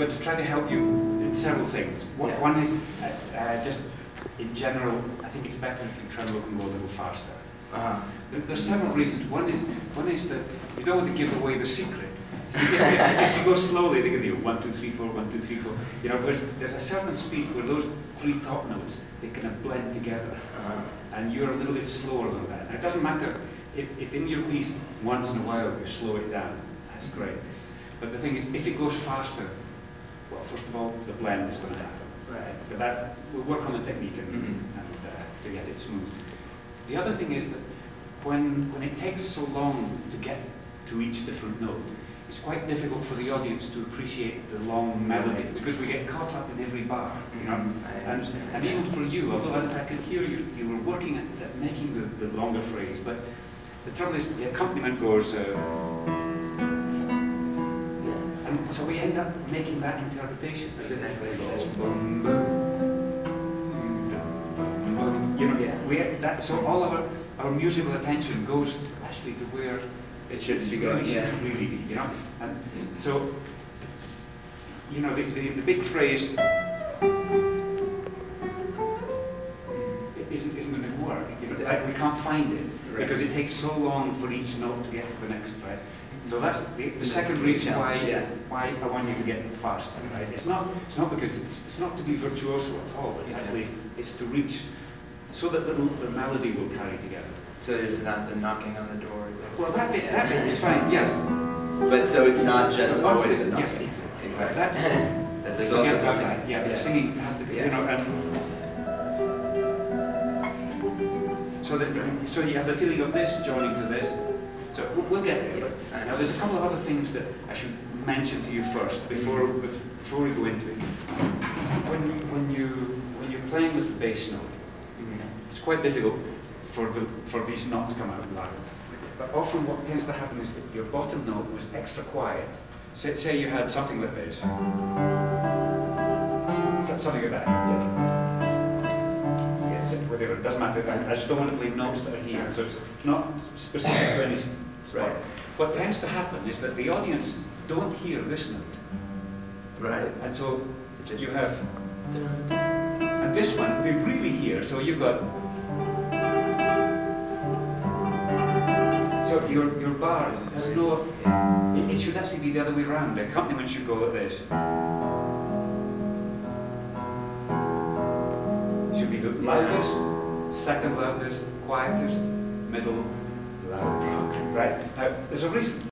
going to try to help you in several things. One is just in general, I think it's better if you tremolo can go a little faster. There's several reasons. One is that you don't want to give away the secret. See, if you go slowly, they give you 1, 2, 3, 4, 1, 2, 3, 4. You know, there's a certain speed where those 3 top notes they kind of blend together, and you're a little bit slower than that. Now, it doesn't matter if in your piece once in a while you slow it down. That's great. But the thing is, if it goes faster, well, first of all, the blend is going to happen. Right. But that we'll work on the technique and to get it smooth. The other thing is that when it takes so long to get to each different note, it's quite difficult for the audience to appreciate the long melody because we get caught up in every bar. You know? And even for you, although I could hear you were working at making the longer phrase, but the trouble is the accompaniment goes. And so we end up making that interpretation. You know, so all of our musical attention goes actually to where it should be going. Really be, you know. And so, you know, the big phrase isn't going to work. You know, like we can't find it because it takes so long for each note to get to the next, right? So that's the second reason why I want you to get faster, right? It's not because it's not to be virtuoso at all. It's actually to reach so that the melody will carry together. So there's not the knocking on the door. Well, that bit is fine. Yes. But so it's not just always the knocking. Yes, exactly. That's that there's also the singing. Yeah, the singing has to be. You know, so you have the feeling of this joining to this. So we'll get there. But now there's a couple of other things that I should mention to you first before we go into it. When you're playing with the bass note, it's quite difficult for these not to come out loud. But often what tends to happen is that your bottom note was extra quiet. Say you had something like this. Something like that. Yes, whatever, it doesn't matter. I just don't want to play notes that are here. So it's not specific to any spot. Right. What tends to happen is that the audience don't hear this note. Right. And so you have, and this one, they really hear. So you've got, so your bar has no, it should actually be the other way around. The accompaniment should go like this. It should be the loudest, second loudest, quietest, middle, loud. Right? Now, there's a reason.